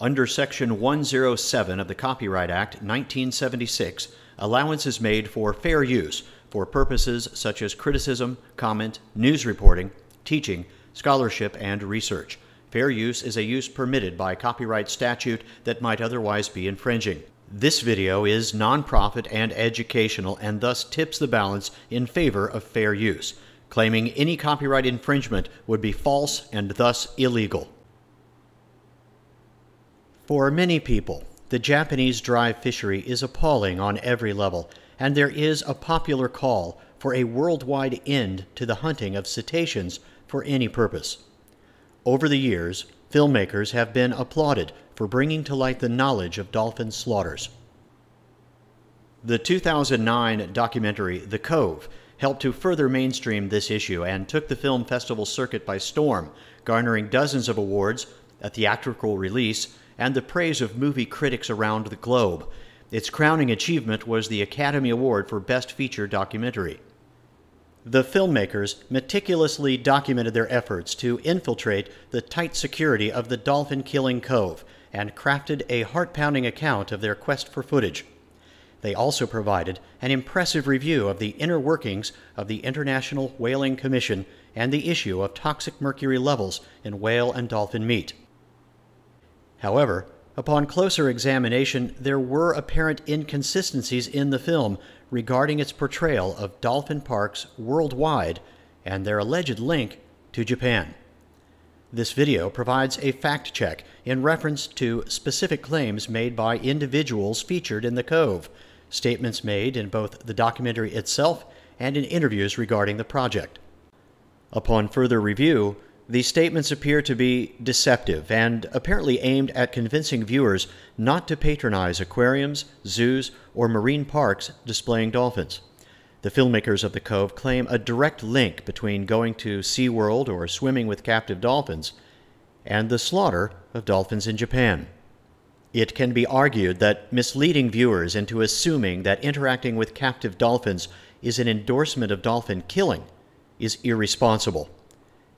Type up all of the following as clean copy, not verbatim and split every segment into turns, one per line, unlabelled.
Under Section 107 of the Copyright Act, 1976, allowance is made for fair use for purposes such as criticism, comment, news reporting, teaching, scholarship, and research. Fair use is a use permitted by copyright statute that might otherwise be infringing. This video is nonprofit and educational and thus tips the balance in favor of fair use. Claiming any copyright infringement would be false and thus illegal. For many people, the Japanese dry fishery is appalling on every level, and there is a popular call for a worldwide end to the hunting of cetaceans for any purpose. Over the years, filmmakers have been applauded for bringing to light the knowledge of dolphin slaughters. The 2009 documentary The Cove helped to further mainstream this issue and took the film festival circuit by storm, garnering dozens of awards, a theatrical release, and the praise of movie critics around the globe. Its crowning achievement was the Academy Award for Best Feature Documentary. The filmmakers meticulously documented their efforts to infiltrate the tight security of the dolphin-killing Cove and crafted a heart-pounding account of their quest for footage. They also provided an impressive review of the inner workings of the International Whaling Commission and the issue of toxic mercury levels in whale and dolphin meat. However, upon closer examination, there were apparent inconsistencies in the film regarding its portrayal of dolphin parks worldwide and their alleged link to Japan. This video provides a fact check in reference to specific claims made by individuals featured in the Cove, statements made in both the documentary itself and in interviews regarding the project. Upon further review, these statements appear to be deceptive and apparently aimed at convincing viewers not to patronize aquariums, zoos, or marine parks displaying dolphins. The filmmakers of The Cove claim a direct link between going to SeaWorld or swimming with captive dolphins and the slaughter of dolphins in Japan. It can be argued that misleading viewers into assuming that interacting with captive dolphins is an endorsement of dolphin killing is irresponsible.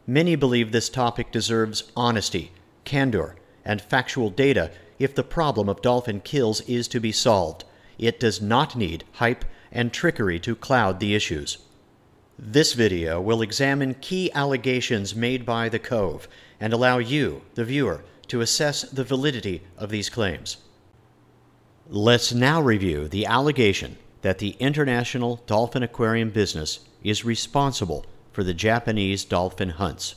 Many believe this topic deserves honesty, candor, and factual data if the problem of dolphin kills is to be solved. It does not need hype and trickery to cloud the issues. This video will examine key allegations made by The Cove and allow you, the viewer, to assess the validity of these claims. Let's now review the allegation that the international dolphin aquarium business is responsible for the Japanese dolphin hunts.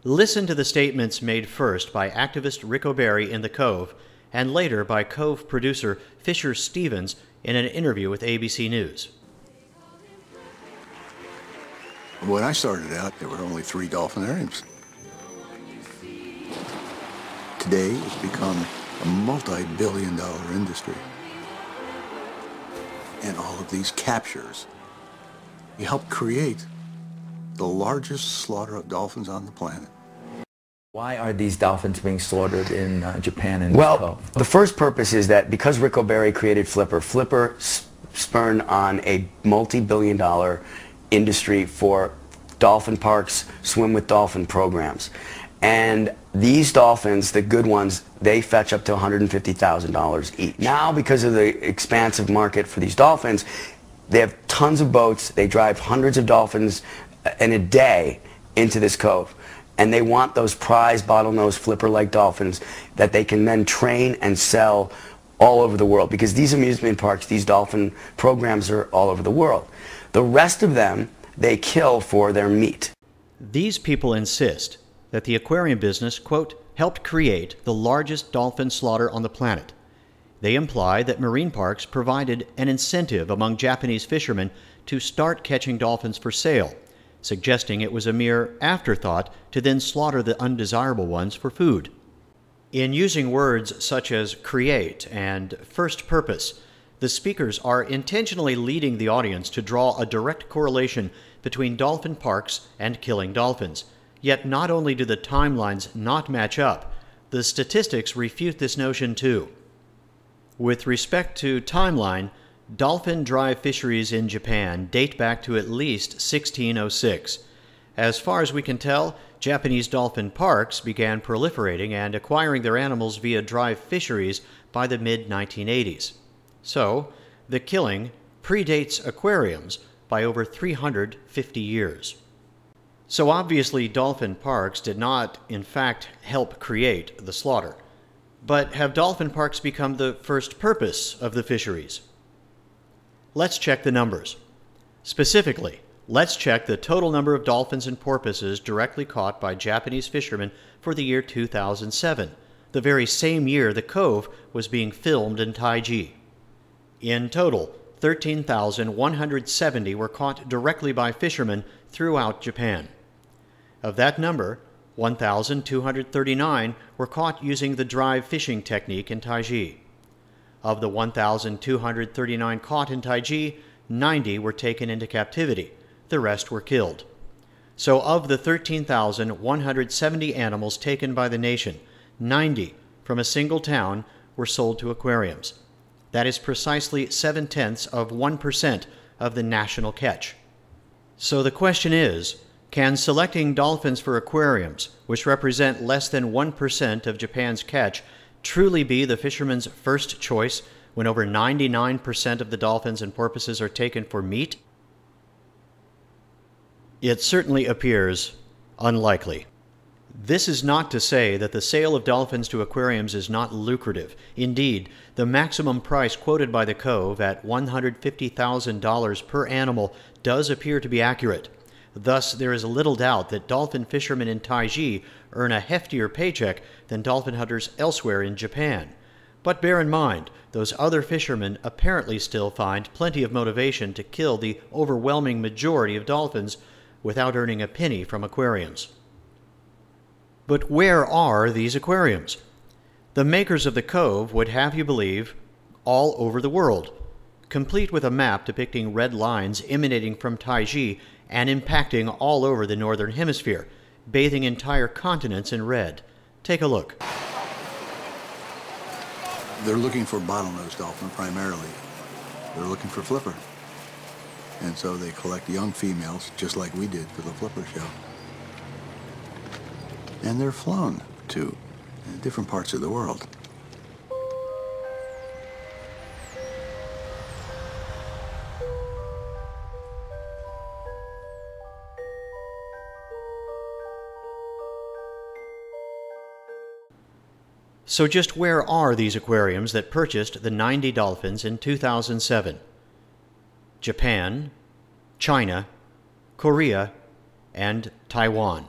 Listen to the statements made first by activist Rick O'Barry in The Cove and later by Cove producer Fisher Stevens in an interview with ABC News.
When I started out, there were only 3 dolphinariums. Today, it's become a multi-billion-dollar industry. And all of these captures, you helped create the largest slaughter of dolphins on the planet.
Why are these dolphins being slaughtered in Japan and
Well, the first purpose is that because Rick O'Barry created Flipper spurned on a multi-billion-dollar industry for dolphin parks, swim with dolphin programs. And these dolphins, the good ones, they fetch up to $150,000 each. Now, because of the expansive market for these dolphins, they have tons of boats. They drive hundreds of dolphins in a day into this cove. And they want those prize bottlenose flipper-like dolphins that they can then train and sell all over the world. Because these amusement parks, these dolphin programs are all over the world. The rest of them, they kill for their meat.
These people insist that the aquarium business, quote, helped create the largest dolphin slaughter on the planet. They imply that marine parks provided an incentive among Japanese fishermen to start catching dolphins for sale, suggesting it was a mere afterthought to then slaughter the undesirable ones for food. In using words such as create and first purpose, the speakers are intentionally leading the audience to draw a direct correlation between dolphin parks and killing dolphins. Yet not only do the timelines not match up, the statistics refute this notion too. With respect to timeline, dolphin dry fisheries in Japan date back to at least 1606. As far as we can tell, Japanese dolphin parks began proliferating and acquiring their animals via dry fisheries by the mid-1980s. So, the killing predates aquariums by over 350 years. So obviously dolphin parks did not, in fact, help create the slaughter. But have dolphin parks become the first purpose of the fisheries? Let's check the numbers. Specifically, let's check the total number of dolphins and porpoises directly caught by Japanese fishermen for the year 2007, the very same year the Cove was being filmed in Taiji. In total, 13,170 were caught directly by fishermen throughout Japan. Of that number, 1,239 were caught using the drive fishing technique in Taiji. Of the 1,239 caught in Taiji, 90 were taken into captivity. The rest were killed. So of the 13,170 animals taken by the nation, 90 from a single town were sold to aquariums. That is precisely 0.7% of the national catch. So the question is, can selecting dolphins for aquariums, which represent less than 1% of Japan's catch, truly be the fisherman's first choice when over 99% of the dolphins and porpoises are taken for meat? It certainly appears unlikely. This is not to say that the sale of dolphins to aquariums is not lucrative. Indeed, the maximum price quoted by the Cove at $150,000 per animal does appear to be accurate. Thus, there is little doubt that dolphin fishermen in Taiji earn a heftier paycheck than dolphin hunters elsewhere in Japan. But bear in mind, those other fishermen apparently still find plenty of motivation to kill the overwhelming majority of dolphins without earning a penny from aquariums. But where are these aquariums? The makers of the Cove would have you believe all over the world, complete with a map depicting red lines emanating from Taiji and impacting all over the northern hemisphere, bathing entire continents in red. Take a look.
They're looking for bottlenose dolphin primarily. They're looking for flipper. And so they collect young females, just like we did for the flipper show. And they're flown to different parts of the world.
So just where are these aquariums that purchased the 90 dolphins in 2007? Japan, China, Korea, and Taiwan.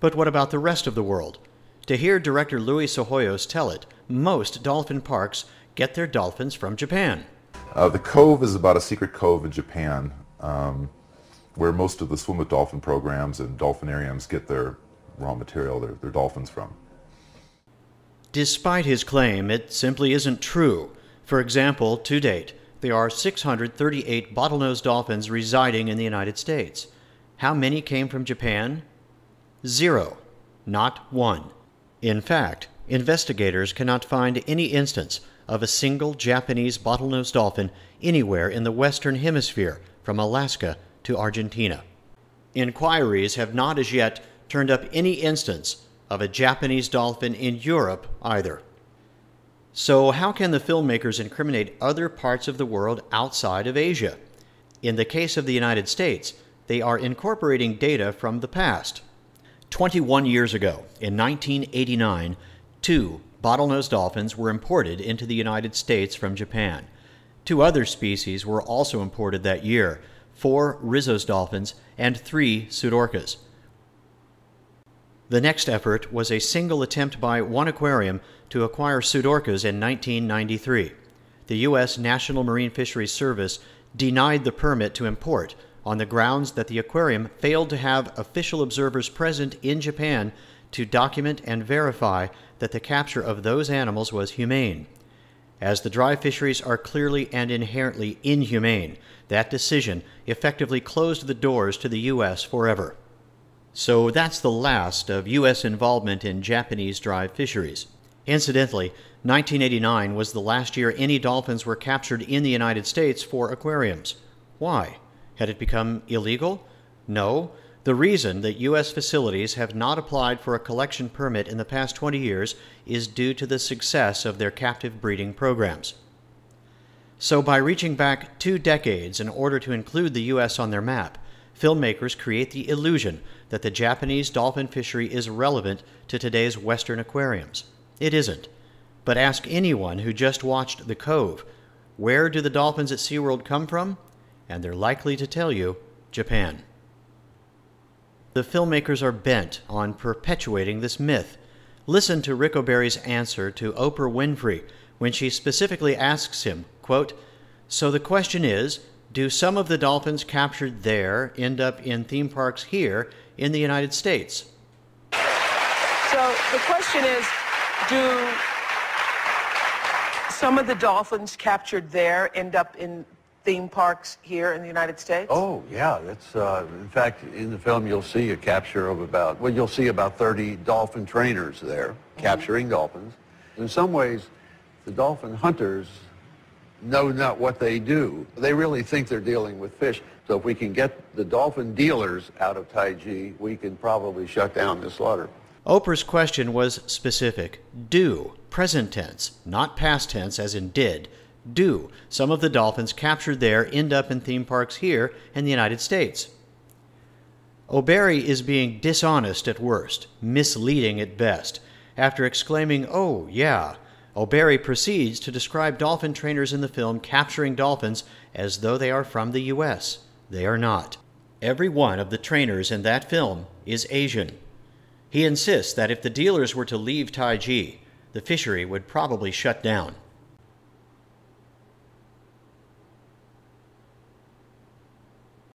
But what about the rest of the world? To hear director Luis Sohoyos tell it, most dolphin parks get their dolphins from Japan.
The Cove is about a secret cove in Japan where most of the swim with dolphin programs and dolphinariums get their raw material, their dolphins from.
Despite his claim, it simply isn't true. For example, to date, there are 638 bottlenose dolphins residing in the United States. How many came from Japan? 0. Not one. In fact, investigators cannot find any instance of a single Japanese bottlenose dolphin anywhere in the Western Hemisphere, from Alaska to Argentina. Inquiries have not as yet turned up any instance of a Japanese dolphin in Europe either. So how can the filmmakers incriminate other parts of the world outside of Asia? In the case of the United States, they are incorporating data from the past. 21 years ago, in 1989, 2 bottlenose dolphins were imported into the United States from Japan. 2 other species were also imported that year, 4 Rizzo's dolphins and 3 Pseudorcas. The next effort was a single attempt by one aquarium to acquire Pseudorcas in 1993. The U.S. National Marine Fisheries Service denied the permit to import on the grounds that the aquarium failed to have official observers present in Japan to document and verify that the capture of those animals was humane. As the dry fisheries are clearly and inherently inhumane, that decision effectively closed the doors to the U.S. forever. So that's the last of U.S. involvement in Japanese dry fisheries. Incidentally, 1989 was the last year any dolphins were captured in the United States for aquariums. Why? Had it become illegal? No. The reason that U.S. facilities have not applied for a collection permit in the past 20 years is due to the success of their captive breeding programs. So by reaching back 2 decades in order to include the U.S. on their map, filmmakers create the illusion that the Japanese dolphin fishery is relevant to today's Western aquariums. It isn't. But ask anyone who just watched The Cove, where do the dolphins at SeaWorld come from? And they're likely to tell you, Japan. The filmmakers are bent on perpetuating this myth. Listen to Rick O'Barry's answer to Oprah Winfrey when she specifically asks him, quote, "So the question is, do some of the dolphins captured there end up in theme parks here in the United States?"
So the question is, do some of the dolphins captured there end up in theme parks here in the United States?
Oh, yeah. That's, in fact, in the film you'll see a capture of about, well, you'll see about 30 dolphin trainers there capturing dolphins. In some ways, the dolphin hunters know not what they do. They really think they're dealing with fish. So if we can get the dolphin dealers out of Taiji, we can probably shut down the slaughter.
Oprah's question was specific. Do, present tense, not past tense as in did, do some of the dolphins captured there end up in theme parks here in the United States? O'Barry is being dishonest at worst, misleading at best. After exclaiming, "Oh, yeah," O'Barry proceeds to describe dolphin trainers in the film capturing dolphins as though they are from the U.S. They are not. Every one of the trainers in that film is Asian. He insists that if the dealers were to leave Taiji, the fishery would probably shut down.